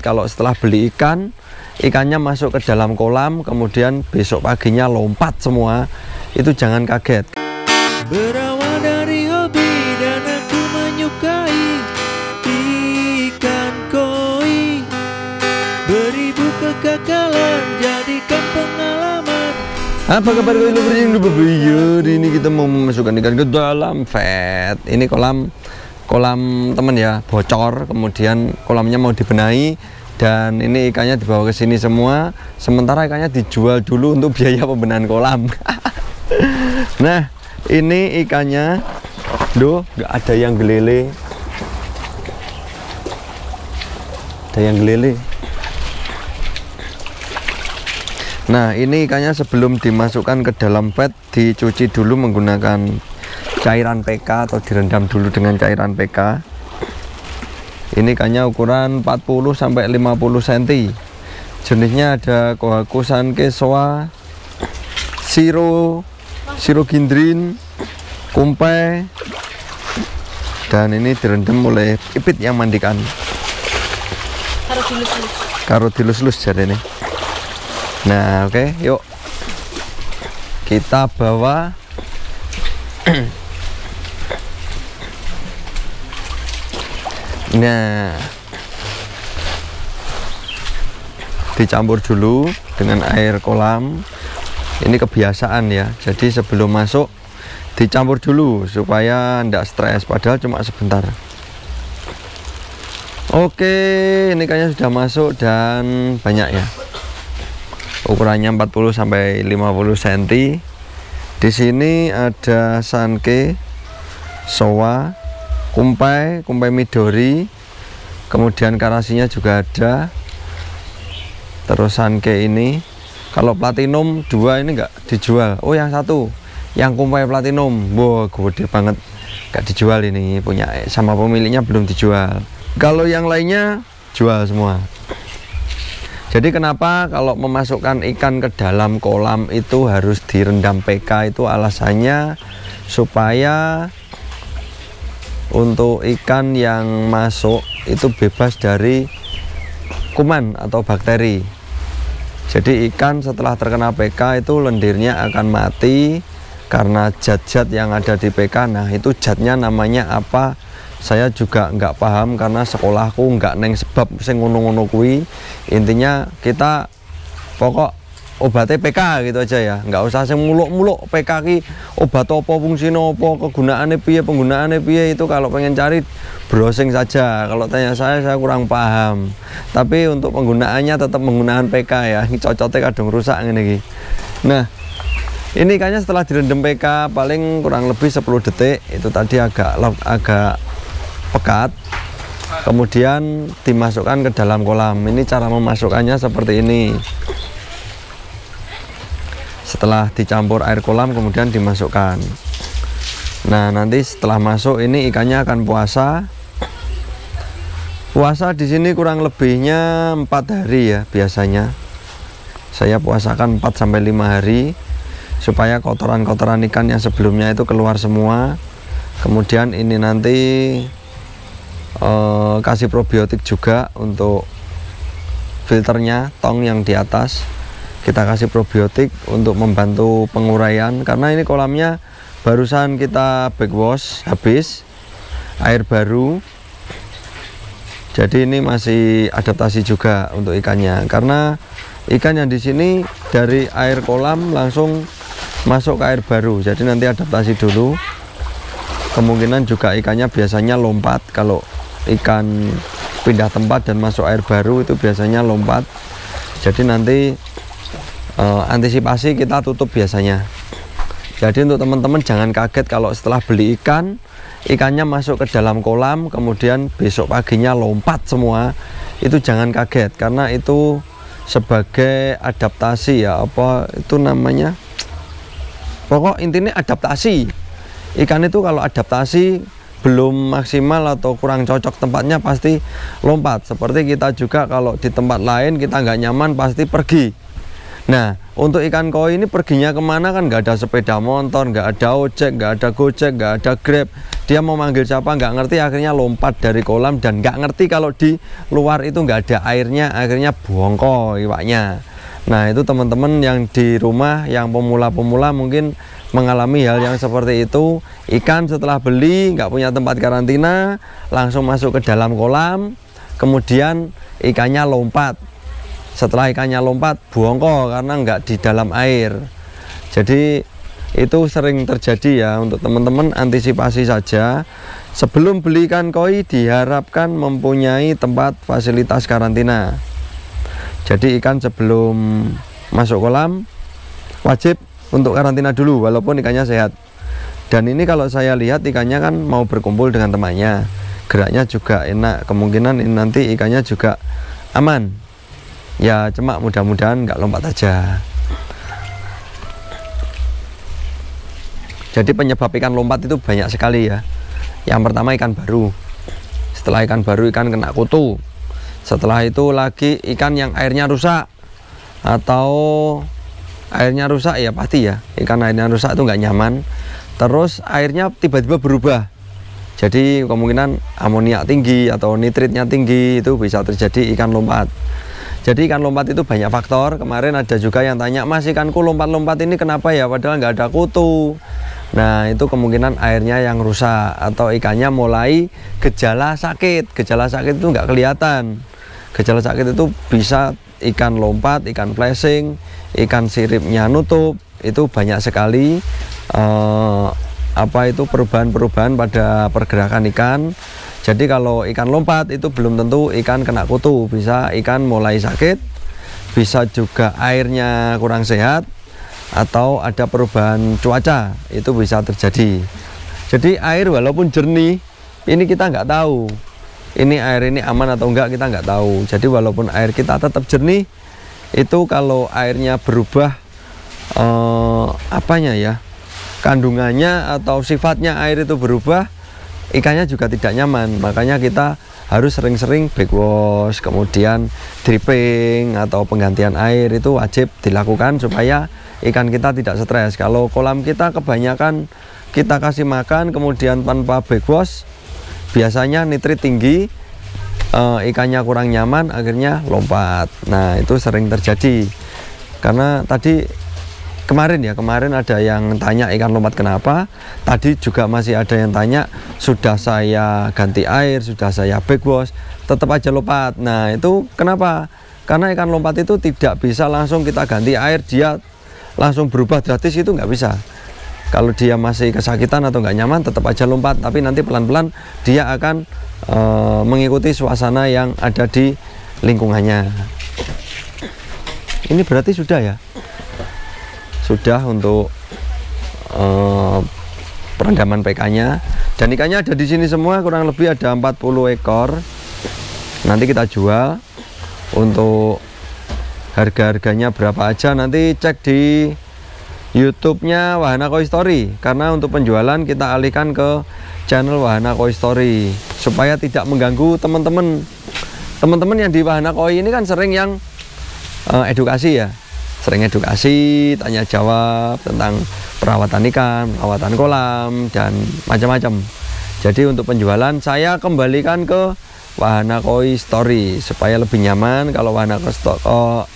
kalau setelah beli ikan, ikannya masuk ke dalam kolam, kemudian besok paginya lompat semua. Itu jangan kaget. Berawal dari hobi dan aku menyukai ikan koi. Beribu kegagalan jadikan pengalaman. Apa kabar kalian berjing? Ini kita mau memasukkan ikan ke dalam vet. Ini kolam temen ya, bocor, kemudian kolamnya mau dibenahi dan ini ikannya dibawa ke sini semua. Sementara ikannya dijual dulu untuk biaya pembenahan kolam. Nah, ini ikannya, duh, nggak ada yang gelele. Ada yang gelele. Nah, ini ikannya sebelum dimasukkan ke dalam vet dicuci dulu menggunakan cairan PK atau direndam dulu dengan cairan PK. Ini ikannya ukuran 40 sampai 50 cm. Jenisnya ada Kohaku Sanke, Soa, Shiro Gindrin, Kumpai, dan ini direndam oleh Ipit yang mandikan. Karo dilus-lus jadi ini. Nah, oke, yuk kita bawa nah, dicampur dulu dengan air kolam. Ini kebiasaan ya, jadi sebelum masuk dicampur dulu supaya tidak stres, padahal cuma sebentar. Oke, ini kayaknya sudah masuk dan banyak ya, ukurannya 40 sampai 50 cm. Di sini ada Sanke, Soa, Kumpai Midori, kemudian karasinya juga ada. Terus Sanke ini, kalau platinum 2 ini enggak dijual. Oh, yang satu, yang Kumpai platinum, wow, gede banget, enggak dijual, ini punya sama pemiliknya, belum dijual. Kalau yang lainnya jual semua. Jadi kenapa kalau memasukkan ikan ke dalam kolam itu harus direndam PK, itu alasannya supaya untuk ikan yang masuk itu bebas dari kuman atau bakteri. Jadi ikan setelah terkena PK itu lendirnya akan mati karena zat-zat yang ada di PK. Nah, itu zatnya namanya apa? Saya juga nggak paham karena sekolahku nggak neng sebab sing ngono-ngono kuwi. Intinya kita pokok obatnya PK gitu aja ya, nggak usah sing muluk-muluk PK ki obat apa, fungsine apa, kegunaannya piye, penggunaannya piye. Itu kalau pengen cari browsing saja. Kalau tanya saya kurang paham. Tapi untuk penggunaannya tetap menggunakan PK ya. Ini cocoknya kadang rusak ini. Nah, ini kayaknya setelah direndam PK paling kurang lebih 10 detik. Itu tadi agak pekat. Kemudian dimasukkan ke dalam kolam. Ini cara memasukkannya seperti ini. Setelah dicampur air kolam kemudian dimasukkan. Nah, nanti setelah masuk ini ikannya akan puasa. Puasa di sini kurang lebihnya 4 hari ya biasanya. Saya puasakan 4 sampai 5 hari supaya kotoran-kotoran ikan yang sebelumnya itu keluar semua. Kemudian ini nanti kasih probiotik juga untuk filternya, tong yang di atas. Kita kasih probiotik untuk membantu penguraian, karena ini kolamnya barusan kita backwash habis, air baru. Jadi ini masih adaptasi juga untuk ikannya, karena ikan yang di sini dari air kolam langsung masuk ke air baru. Jadi nanti adaptasi dulu. Kemungkinan juga ikannya biasanya lompat. Kalau ikan pindah tempat dan masuk air baru itu biasanya lompat. Jadi nanti antisipasi kita tutup biasanya. Jadi untuk teman-teman jangan kaget kalau setelah beli ikan, ikannya masuk ke dalam kolam, kemudian besok paginya lompat semua. Itu jangan kaget, karena itu sebagai adaptasi ya, apa itu namanya, pokok intinya adaptasi. Ikan itu kalau adaptasi belum maksimal atau kurang cocok tempatnya pasti lompat. Seperti kita juga kalau di tempat lain kita nggak nyaman pasti pergi. Nah, untuk ikan koi ini perginya kemana kan nggak ada sepeda motor, nggak ada ojek, nggak ada gojek, nggak ada grab. Dia mau manggil siapa nggak ngerti, akhirnya lompat dari kolam dan nggak ngerti kalau di luar itu nggak ada airnya, akhirnya bongko iwaknya. Nah itu teman-teman yang di rumah yang pemula-pemula mungkin mengalami hal yang seperti itu. Ikan setelah beli nggak punya tempat karantina, langsung masuk ke dalam kolam, kemudian ikannya lompat. Setelah ikannya lompat, bongko karena nggak di dalam air. Jadi itu sering terjadi ya. Untuk teman-teman antisipasi saja. Sebelum beli ikan koi diharapkan mempunyai tempat fasilitas karantina. Jadi ikan sebelum masuk kolam wajib untuk karantina dulu walaupun ikannya sehat. Dan ini kalau saya lihat ikannya kan mau berkumpul dengan temannya. Geraknya juga enak, kemungkinan ini nanti ikannya juga aman. Ya cuma mudah-mudahan nggak lompat aja. Jadi penyebab ikan lompat itu banyak sekali ya. Yang pertama ikan baru. Setelah ikan baru ikan kena kutu. Setelah itu lagi ikan yang airnya rusak. Atau airnya rusak ya pasti ya. Ikan airnya rusak itu nggak nyaman. Terus airnya tiba-tiba berubah. Jadi kemungkinan amoniak tinggi atau nitritnya tinggi, itu bisa terjadi ikan lompat. Jadi ikan lompat itu banyak faktor. Kemarin ada juga yang tanya, "Mas, ikanku lompat-lompat ini kenapa ya padahal nggak ada kutu?" Nah itu kemungkinan airnya yang rusak atau ikannya mulai gejala sakit. Gejala sakit itu nggak kelihatan. Gejala sakit itu bisa ikan lompat, ikan flashing, ikan siripnya nutup. Itu banyak sekali perubahan-perubahan pada pergerakan ikan. Jadi kalau ikan lompat itu belum tentu ikan kena kutu, bisa ikan mulai sakit, bisa juga airnya kurang sehat, atau ada perubahan cuaca, itu bisa terjadi. Jadi air walaupun jernih, ini kita nggak tahu, ini air ini aman atau enggak kita nggak tahu. Jadi walaupun air kita tetap jernih, itu kalau airnya berubah kandungannya atau sifatnya air itu berubah, ikannya juga tidak nyaman. Makanya kita harus sering-sering backwash, kemudian dripping atau penggantian air itu wajib dilakukan supaya ikan kita tidak stres. Kalau kolam kita kebanyakan kita kasih makan kemudian tanpa backwash, biasanya nitrit tinggi, ikannya kurang nyaman, akhirnya lompat. Nah itu sering terjadi. Karena tadi kemarin ada yang tanya ikan lompat kenapa. Tadi juga masih ada yang tanya, sudah saya ganti air, sudah saya backwash, tetap aja lompat. Nah itu kenapa? Karena ikan lompat itu tidak bisa langsung kita ganti air dia langsung berubah drastis, itu nggak bisa. Kalau dia masih kesakitan atau nggak nyaman tetap aja lompat, tapi nanti pelan-pelan dia akan mengikuti suasana yang ada di lingkungannya. Ini berarti sudah ya? Sudah untuk perendaman PK-nya, dan ikannya ada di sini semua, kurang lebih ada 40 ekor. Nanti kita jual. Untuk harga-harganya berapa aja nanti cek di YouTube-nya Wahana Koi Story, karena untuk penjualan kita alihkan ke channel Wahana Koi Story supaya tidak mengganggu teman-teman. Teman-teman yang di Wahana Koi ini kan sering yang edukasi ya. Sering edukasi, tanya jawab tentang perawatan ikan, perawatan kolam, dan macam-macam. Jadi untuk penjualan saya kembalikan ke Wahana Koi Story supaya lebih nyaman. Kalau Wahana Koi Story,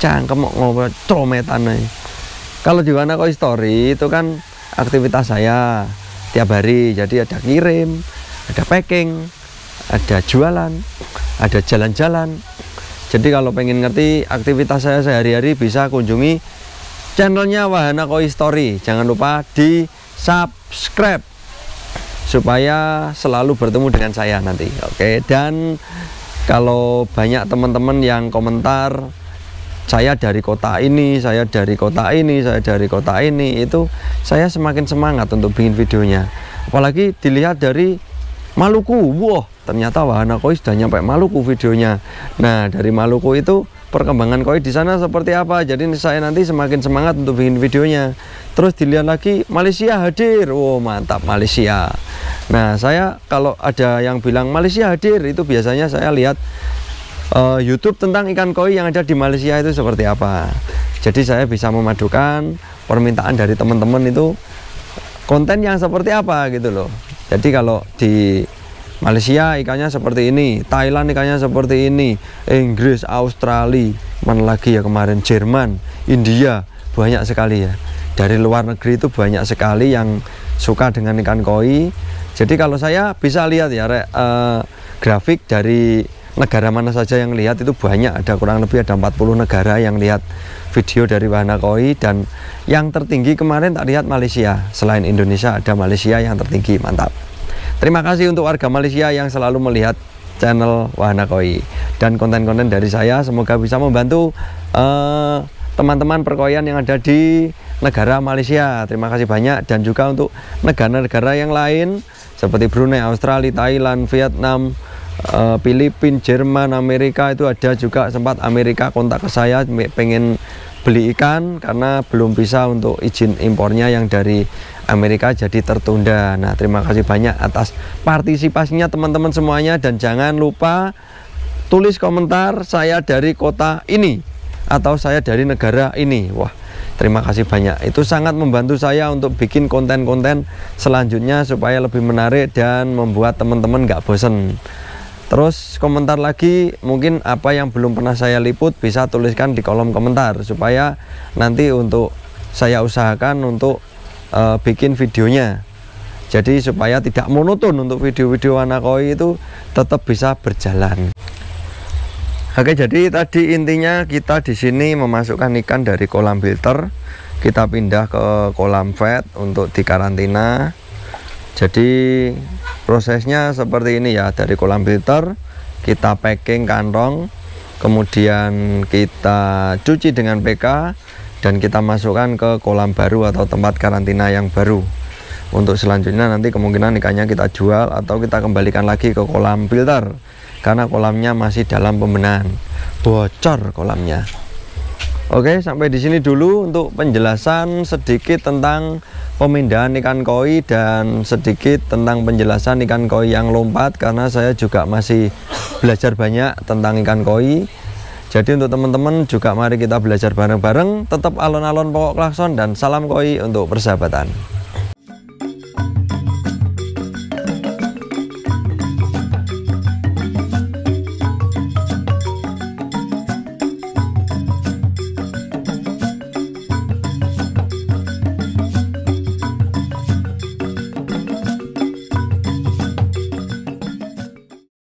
cangkem ngobrol trometan. Kalau di Wahana Koi Story itu kan aktivitas saya tiap hari. Jadi ada kirim, ada packing, ada jualan, ada jalan-jalan. Jadi kalau pengen ngerti aktivitas saya sehari-hari bisa kunjungi channelnya Wahana Koi Story. Jangan lupa di subscribe supaya selalu bertemu dengan saya nanti. Oke, dan kalau banyak teman-teman yang komentar, saya dari kota ini, saya dari kota ini, saya dari kota ini, itu saya semakin semangat untuk bikin videonya. Apalagi dilihat dari Maluku, wah ternyata Wahana Koi sudah nyampe Maluku videonya. Nah dari Maluku itu perkembangan koi di sana seperti apa. Jadi saya nanti semakin semangat untuk bikin videonya. Terus dilihat lagi Malaysia hadir, wow mantap Malaysia. Nah saya kalau ada yang bilang Malaysia hadir, itu biasanya saya lihat YouTube tentang ikan koi yang ada di Malaysia itu seperti apa. Jadi saya bisa memadukan permintaan dari teman-teman itu konten yang seperti apa gitu loh. Jadi kalau di Malaysia ikannya seperti ini, Thailand ikannya seperti ini, Inggris, Australia, mana lagi ya kemarin, Jerman, India, banyak sekali ya. Dari luar negeri itu banyak sekali yang suka dengan ikan koi. Jadi kalau saya bisa lihat ya grafik dari negara mana saja yang lihat itu banyak, ada kurang lebih ada 40 negara yang lihat video dari wahana koi, dan yang tertinggi kemarin tak lihat Malaysia. Selain Indonesia ada Malaysia yang tertinggi, mantap. Terima kasih untuk warga Malaysia yang selalu melihat channel wahana koi dan konten-konten dari saya, semoga bisa membantu teman-teman perkoian yang ada di negara Malaysia. Terima kasih banyak, dan juga untuk negara-negara yang lain seperti Brunei, Australia, Thailand, Vietnam, Filipina, Jerman, Amerika, itu ada juga sempat Amerika kontak ke saya pengen beli ikan karena belum bisa untuk izin impornya yang dari Amerika jadi tertunda. Nah, terima kasih banyak atas partisipasinya teman-teman semuanya, dan jangan lupa tulis komentar saya dari kota ini atau saya dari negara ini. Wah, terima kasih banyak, itu sangat membantu saya untuk bikin konten-konten selanjutnya supaya lebih menarik dan membuat teman-teman nggak bosen. Terus komentar lagi, mungkin apa yang belum pernah saya liput bisa tuliskan di kolom komentar supaya nanti untuk saya usahakan untuk bikin videonya. Jadi supaya tidak monoton untuk video-video wahana koi itu tetap bisa berjalan. Oke, jadi tadi intinya kita di sini memasukkan ikan dari kolam filter, kita pindah ke kolam vet untuk dikarantina. Jadi prosesnya seperti ini ya, dari kolam filter kita packing kantong, kemudian kita cuci dengan PK, dan kita masukkan ke kolam baru atau tempat karantina yang baru. Untuk selanjutnya nanti kemungkinan ikannya kita jual atau kita kembalikan lagi ke kolam filter karena kolamnya masih dalam pembenahan, bocor kolamnya. Oke, sampai di sini dulu untuk penjelasan sedikit tentang pemindahan ikan koi dan sedikit tentang penjelasan ikan koi yang lompat, karena saya juga masih belajar banyak tentang ikan koi. Jadi untuk teman-teman juga mari kita belajar bareng-bareng, tetap alon-alon pokok klakson, dan salam koi untuk persahabatan.